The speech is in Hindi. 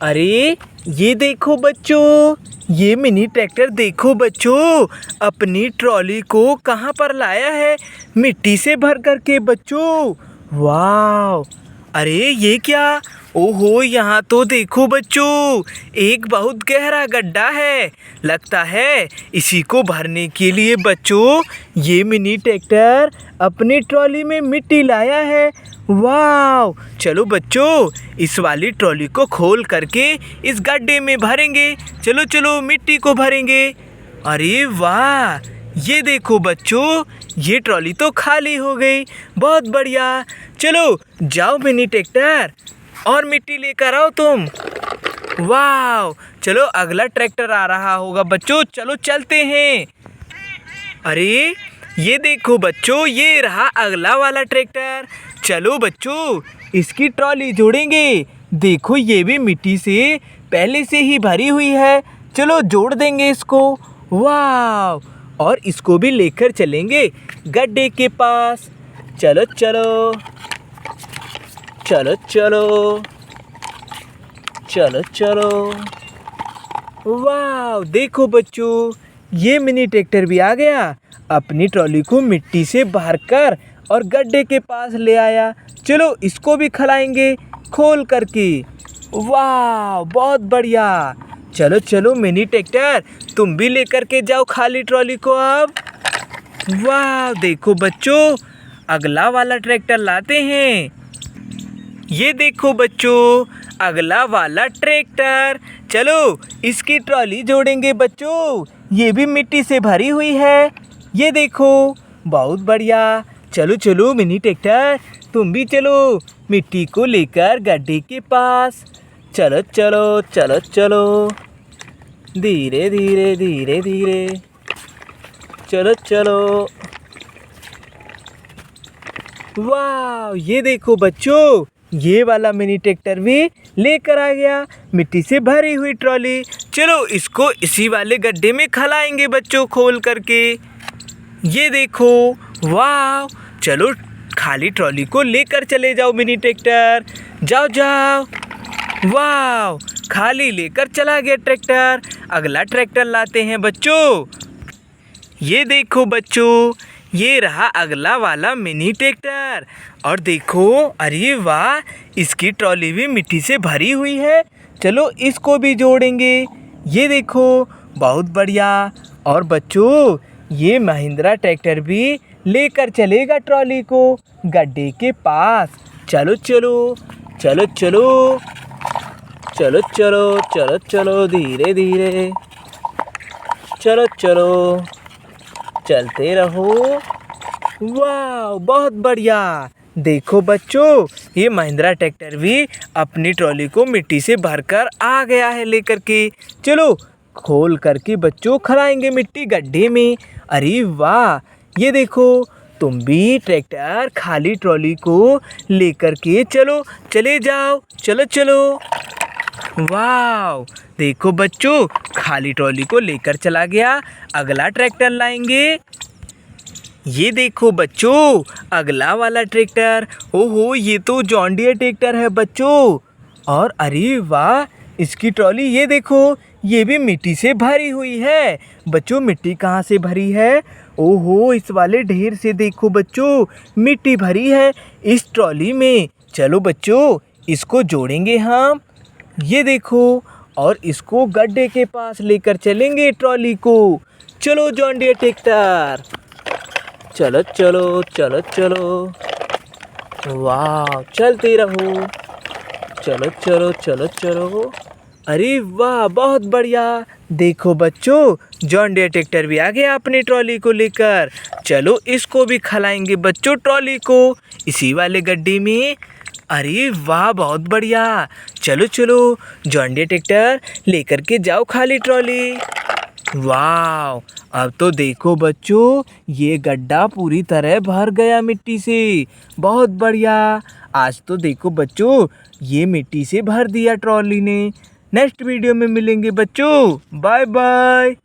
अरे ये देखो बच्चों, ये मिनी ट्रैक्टर देखो बच्चों, अपनी ट्रॉली को कहाँ पर लाया है? मिट्टी से भर करके बच्चों। वाह! अरे ये क्या? ओहो, यहाँ तो देखो बच्चों, एक बहुत गहरा गड्ढा है। लगता है इसी को भरने के लिए बच्चों ये मिनी ट्रैक्टर अपनी ट्रॉली में मिट्टी लाया है। वाह! चलो बच्चों, इस वाली ट्रॉली को खोल करके इस गड्ढे में भरेंगे। चलो चलो, मिट्टी को भरेंगे। अरे वाह! ये देखो बच्चों, ये ट्रॉली तो खाली हो गई। बहुत बढ़िया। चलो जाओ मिनी ट्रैक्टर, और मिट्टी लेकर आओ तुम। वाह! चलो अगला ट्रैक्टर आ रहा होगा बच्चों, चलो चलते हैं। अरे ये देखो बच्चों, ये रहा अगला वाला ट्रैक्टर। चलो बच्चों, इसकी ट्रॉली जोड़ेंगे। देखो ये भी मिट्टी से पहले से ही भरी हुई है। चलो जोड़ देंगे इसको। वाह! और इसको भी लेकर चलेंगे गड्ढे के पास। चलो चलो चलो चलो चलो चलो। वाह! देखो बच्चों, ये मिनी ट्रैक्टर भी आ गया। अपनी ट्रॉली को मिट्टी से भर कर और गड्ढे के पास ले आया। चलो इसको भी खलाएंगे खोल करके। वाह! बहुत बढ़िया। चलो चलो मिनी ट्रैक्टर, तुम भी लेकर के जाओ खाली ट्रॉली को अब। वाह! देखो बच्चों, अगला वाला ट्रैक्टर लाते हैं। ये देखो बच्चों, अगला वाला ट्रैक्टर। चलो इसकी ट्रॉली जोड़ेंगे बच्चों, ये भी मिट्टी से भरी हुई है। ये देखो, बहुत बढ़िया। चलो चलो मिनी ट्रैक्टर, तुम भी चलो मिट्टी को लेकर गड्ढे के पास। चलो चलो चलो चलो, धीरे धीरे धीरे धीरे। चलो चलो। वाह! ये देखो बच्चों, ये वाला मिनी ट्रैक्टर भी लेकर आ गया मिट्टी से भरी हुई ट्रॉली। चलो इसको इसी वाले गड्ढे में खलाएंगे बच्चों खोल करके। ये देखो, वाह! चलो खाली ट्रॉली को लेकर चले जाओ मिनी ट्रैक्टर। जाओ जाओ। वाह! खाली लेकर चला गया ट्रैक्टर। अगला ट्रैक्टर लाते हैं बच्चों। ये देखो बच्चों, ये रहा अगला वाला मिनी ट्रैक्टर। और देखो, अरे वाह! इसकी ट्रॉली भी मिट्टी से भरी हुई है। चलो इसको भी जोड़ेंगे। ये देखो, बहुत बढ़िया। और बच्चों, ये महिंद्रा ट्रैक्टर भी लेकर चलेगा ट्रॉली को गड्ढे के पास। चलो चलो चलो चलो चलो चलो चलो चलो, धीरे धीरे। चलो चलो, चलते रहो। वाह! बहुत बढ़िया। देखो बच्चों, ये महिंद्रा ट्रैक्टर भी अपनी ट्रॉली को मिट्टी से भरकर आ गया है लेकर के। चलो खोल करके बच्चों खलाएंगे मिट्टी गड्ढे में। अरे वाह! ये देखो, तुम भी ट्रैक्टर खाली ट्रॉली को लेकर के चलो, चले जाओ। चलो चलो। वाह! देखो बच्चों, खाली ट्रॉली को लेकर चला गया। अगला ट्रैक्टर लाएंगे। ये देखो बच्चों, अगला वाला ट्रैक्टर। ओहो, ये तो जॉन डियर ट्रैक्टर है बच्चों। और अरे वाह! इसकी ट्रॉली ये देखो, ये भी मिट्टी से भरी हुई है। बच्चों, मिट्टी कहाँ से भरी है? ओहो, इस वाले ढेर से देखो बच्चों, मिट्टी भरी है इस ट्रॉली में। चलो बच्चों, इसको जोड़ेंगे हम। ये देखो, और इसको गड्ढे के पास लेकर चलेंगे ट्रॉली को। चलो जॉन डियर ट्रैक्टर, चलो चलो चलो चलो। वाह! चलते रहो। चलो चलो चलो चलो। अरे वाह! बहुत बढ़िया। देखो बच्चों, जॉन डियर ट्रैक्टर भी आ गया अपनी ट्रॉली को लेकर। चलो इसको भी खलाएंगे बच्चों ट्रॉली को इसी वाले गड्ढे में। अरे वाह! बहुत बढ़िया। चलो चलो, जॉन डियर ट्रैक्टर लेकर के जाओ खाली ट्रॉली। वाह! अब तो देखो बच्चों, ये गड्ढा पूरी तरह भर गया मिट्टी से। बहुत बढ़िया। आज तो देखो बच्चों, ये मिट्टी से भर दिया ट्रॉली ने। नेक्स्ट वीडियो में मिलेंगे बच्चों। Bye bye.